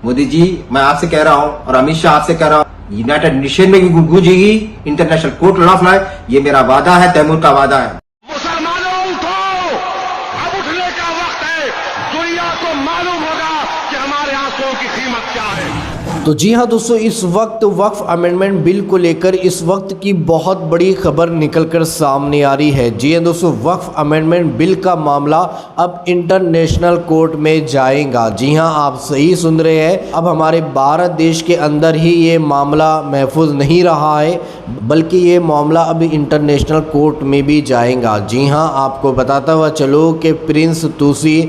मोदी जी, मैं आपसे कह रहा हूं और अमित शाह आपसे कह रहा हूं, यूनाइटेड नेशन में भी गूंजेगी इंटरनेशनल कोर्ट ऑफ लॉ। ये मेरा वादा है, तैमूर का वादा है। मुसलमानों उठो, अब उठने का वक्त है। दुनिया को मालूम होगा कि हमारे आंसुओं की कीमत क्या है। तो जी हाँ दोस्तों, इस वक्त वक्फ अमेंडमेंट बिल को लेकर इस वक्त की बहुत बड़ी खबर निकलकर सामने आ रही है। जी हाँ दोस्तों, वक्फ अमेंडमेंट बिल का मामला अब इंटरनेशनल कोर्ट में जाएगा। जी हाँ, आप सही सुन रहे हैं। अब हमारे भारत देश के अंदर ही ये मामला महफूज नहीं रहा है, बल्कि ये मामला अब इंटरनेशनल कोर्ट में भी जाएगा। जी हाँ, आपको बताता हुआ चलो कि प्रिंस तुसी,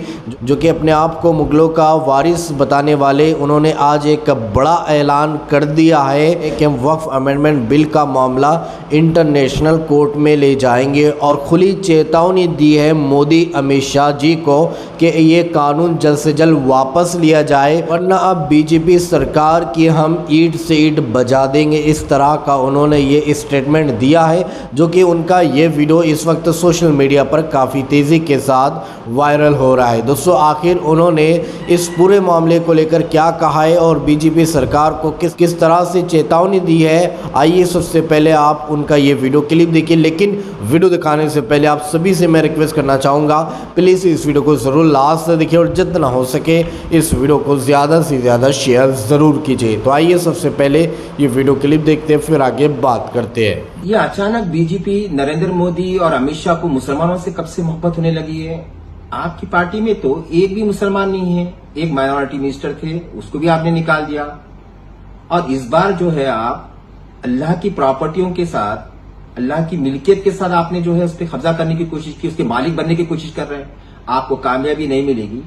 जो कि अपने आप को मुगलों का वारिस बताने वाले, उन्होंने आज एक बड़ा ऐलान कर दिया है कि हम वक्फ अमेंडमेंट बिल का मामला इंटरनेशनल कोर्ट में ले जाएंगे और खुली चेतावनी दी है मोदी अमित शाह जी को कि ये कानून जल्द से जल्द वापस लिया जाए, वरना अब बीजेपी सरकार की हम ईंट से ईंट बजा देंगे। इस तरह का उन्होंने ये स्टेटमेंट दिया है, जो कि उनका ये वीडियो इस वक्त सोशल मीडिया पर काफ़ी तेज़ी के साथ वायरल हो रहा है। दोस्तों, आखिर उन्होंने इस पूरे मामले को लेकर क्या कहा है और बीजेपी सरकार को किस तरह से चेतावनी दी है, आइए सबसे पहले आप उनका ये वीडियो क्लिप देखिए। लेकिन वीडियो दिखाने से पहले आप सभी से मैं रिक्वेस्ट करना चाहूँगा, प्लीज़ इस वीडियो को ज़रूर लास्ट तक देखिए और जितना हो सके इस वीडियो को ज़्यादा से ज़्यादा शेयर ज़रूर कीजिए। तो आइए सबसे पहले ये वीडियो क्लिप देखते हैं, फिर आगे बात करते हैं। ये अचानक बीजेपी, नरेंद्र मोदी और अमित शाह को मुसलमानों से कब से मोहब्बत होने लगी है? आपकी पार्टी में तो एक भी मुसलमान नहीं है। एक माइनॉरिटी मिनिस्टर थे, उसको भी आपने निकाल दिया। और इस बार जो है आप अल्लाह की प्रॉपर्टियों के साथ, अल्लाह की मिल्कियत के साथ आपने जो है उस पर कब्जा करने की कोशिश की, उसके मालिक बनने की कोशिश कर रहे हैं। आपको कामयाबी नहीं मिलेगी।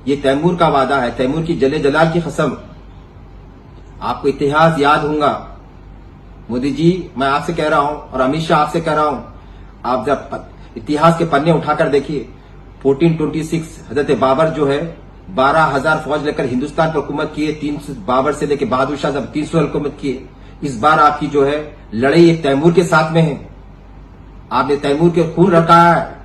ये तैमूर का वादा है, तैमूर की जले जलाल की कसम। आपको इतिहास याद होगा। मोदी जी, मैं आपसे कह रहा हूं और अमित शाह आपसे कह रहा हूं, आप जब इतिहास के पन्ने उठाकर देखिए, 1426 हजरत बाबर जो है 12,000 फौज लेकर हिंदुस्तान पर हुकूमत किए। 300 बाबर से लेकर बहादुर शाह जब 300 हुकूमत किए। इस बार आपकी जो है लड़ाई एक तैमूर के साथ में है। आपने तैमूर के खून रखा है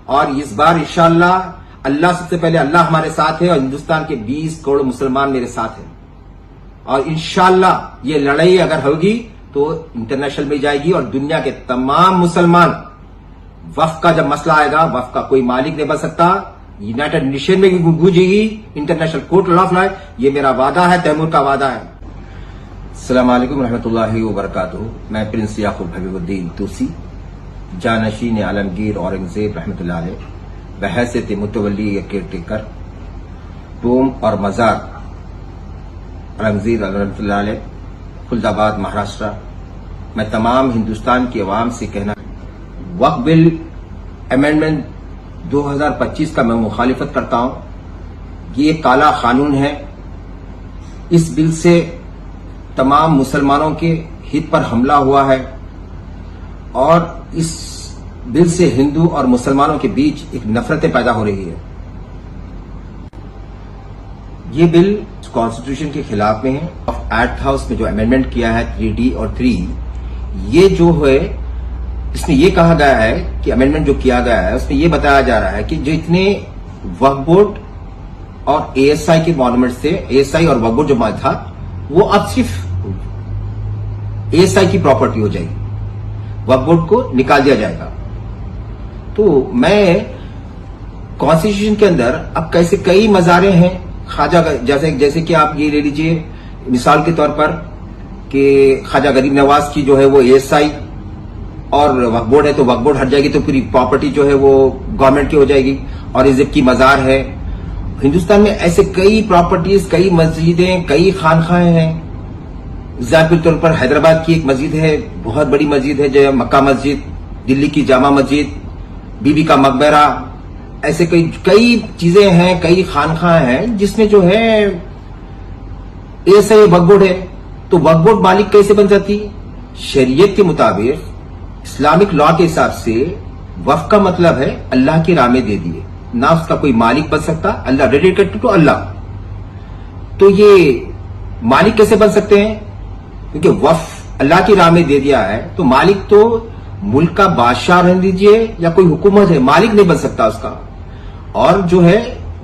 और इस बार इंशाअल्लाह, अल्लाह सबसे पहले, अल्लाह हमारे साथ है और हिंदुस्तान के 20 करोड़ मुसलमान मेरे साथ हैं। और इंशाअल्लाह ये लड़ाई अगर होगी तो इंटरनेशनल में जाएगी और दुनिया के तमाम मुसलमान, वक्फ का जब मसला आएगा, वक्फ का कोई मालिक नहीं बन सकता। यूनाइटेड नेशन में भी गूंजेगी इंटरनेशनल कोर्ट ऑफ लॉ। ये मेरा वादा है, तैमूर का वादा है। अस्सलाम वालेकुम रहमतुल्लाहि व बरकातुहू। मैं प्रिंस याकूब हबीबुद्दीन तुसी, जानशीन आलमगीर औरंगजेब रहमतुल्लाह अलैह, बहैसियत मुतवल्ली केयरटेकर टोम और मजार औरंगजेब रहमतुल्लाह अलैह, खुलदाबाद, महाराष्ट्र, मैं तमाम हिंदुस्तान की आवाम से कहना, वक्फ बिल अमेंडमेंट 2025 का मैं मुखालिफत करता हूं। ये काला कानून है। इस बिल से तमाम मुसलमानों के हित पर हमला हुआ है और इस बिल से हिंदू और मुसलमानों के बीच एक नफरतें पैदा हो रही है। ये बिल कॉन्स्टिट्यूशन के खिलाफ में है। एक्ट हाउस में जो अमेंडमेंट किया है 3D और 3, ये जो है, इसमें यह कहा गया है कि अमेंडमेंट जो किया गया है उसमें यह बताया जा रहा है कि जो इतने वक्फ बोर्ड और ASI के मॉन्यूमेंट थे, ASI और वक्फ बोर्ड जो था, वो अब सिर्फ ASI की प्रॉपर्टी हो जाएगी, वक्फ बोर्ड को निकाल दिया जाएगा। तो मैं कॉन्स्टिट्यूशन के अंदर अब कैसे कई मजारे हैं, ख्वाजा जैसे कि आप ये ले लीजिए मिसाल के तौर पर कि ख्वाजा गरीब नवाज की जो है वो ASI और वक्फ बोर्ड है, तो वक्फ बोर्ड हट जाएगी तो पूरी प्रॉपर्टी जो है वो गवर्नमेंट की हो जाएगी। और इज़्ज़त की मजार है। हिंदुस्तान में ऐसे कई प्रॉपर्टीज, कई मस्जिदें, कई खानखाएं हैं। एग्जाम्पल तौर पर हैदराबाद की एक मस्जिद है, बहुत बड़ी मस्जिद है, जो मक्का मस्जिद, दिल्ली की जामा मस्जिद, बीबी का मकबरा, ऐसे कई चीजें हैं, कई खानखाएं हैं जिसमें जो है ऐसे वक्फ बोर्ड है। तो वक्फ बोर्ड मालिक कैसे बन जाती? शरीयत के मुताबिक, इस्लामिक लॉ के हिसाब से वक्फ का मतलब है अल्लाह की राह में दे दिए, ना उसका कोई मालिक बन सकता। अल्लाह डेडिकेटेड टू अल्लाह। तो ये मालिक कैसे बन सकते हैं? क्योंकि वक्फ अल्लाह की राह में दे दिया है, तो मालिक तो मुल्क का बादशाह रहने दीजिए या कोई हुकूमत है, मालिक नहीं बन सकता उसका। और जो है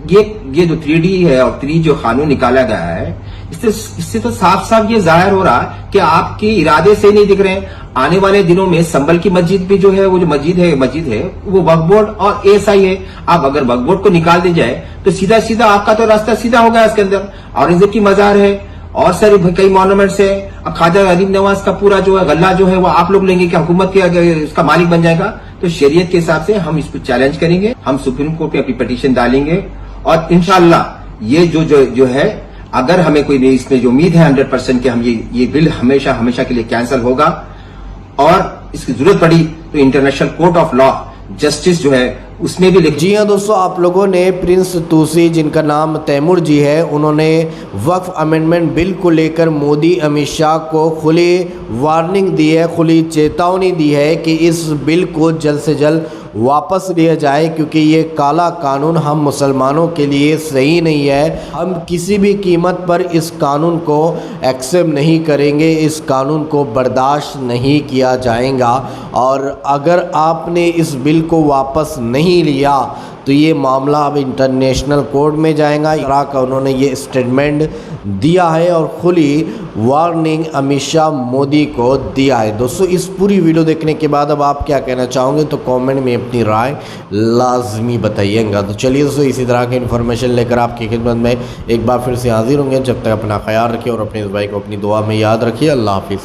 ये जो 3D है और 3 जो कानून निकाला गया है, इससे तो साफ साफ ये जाहिर हो रहा है कि आपके इरादे से नहीं दिख रहे हैं। आने वाले दिनों में संभल की मस्जिद भी जो है, वो जो मस्जिद है वो वक्फ बोर्ड और एएसआई है। आप अगर वक्फ बोर्ड को निकाल दी जाए तो सीधा सीधा आपका तो रास्ता सीधा हो गया। इसके अंदर औरंगजेब की मजार है और सर कई मॉन्यूमेंट्स है। अब ख्वाजा गरीब नवाज का पूरा जो है गल्ला जो है वो आप लोग लेंगे कि हुकूमत के इसका मालिक बन जाएगा। तो शरीयत के हिसाब से हम इसको चैलेंज करेंगे, हम सुप्रीम कोर्ट पे अपनी पिटीशन डालेंगे और इंशाअल्लाह ये जो है, अगर हमें कोई इसमें जो उम्मीद है 100% कि हम ये बिल हमेशा हमेशा के लिए कैंसिल होगा और इसकी जरूरत पड़ी तो international court of law justice जो है उसमें भी जी हाँ दोस्तों, आप लोगों ने प्रिंस तूसी, जिनका नाम तैमूर जी है, उन्होंने वक्फ अमेंडमेंट बिल को लेकर मोदी अमित शाह को खुली वार्निंग दी है, खुली चेतावनी दी है कि इस बिल को जल्द से जल्द वापस लिया जाए, क्योंकि ये काला कानून हम मुसलमानों के लिए सही नहीं है। हम किसी भी कीमत पर इस कानून को एक्सेप्ट नहीं करेंगे, इस कानून को बर्दाश्त नहीं किया जाएगा और अगर आपने इस बिल को वापस नहीं लिया तो ये मामला अब इंटरनेशनल कोर्ट में जाएगा। इस का उन्होंने ये स्टेटमेंट दिया है और खुली वार्निंग अमित शाह मोदी को दिया है। दोस्तों, इस पूरी वीडियो देखने के बाद अब आप क्या कहना चाहोगे तो कमेंट में अपनी राय लाजमी बताइएगा। तो चलिए दोस्तों, इसी तरह की इन्फॉर्मेशन लेकर आपकी खिदमत में एक बार फिर से हाजिर होंगे। जब तक अपना ख्याल रखिए और अपने इस भाई को अपनी दुआ में याद रखिए। अल्लाह हाफिज़।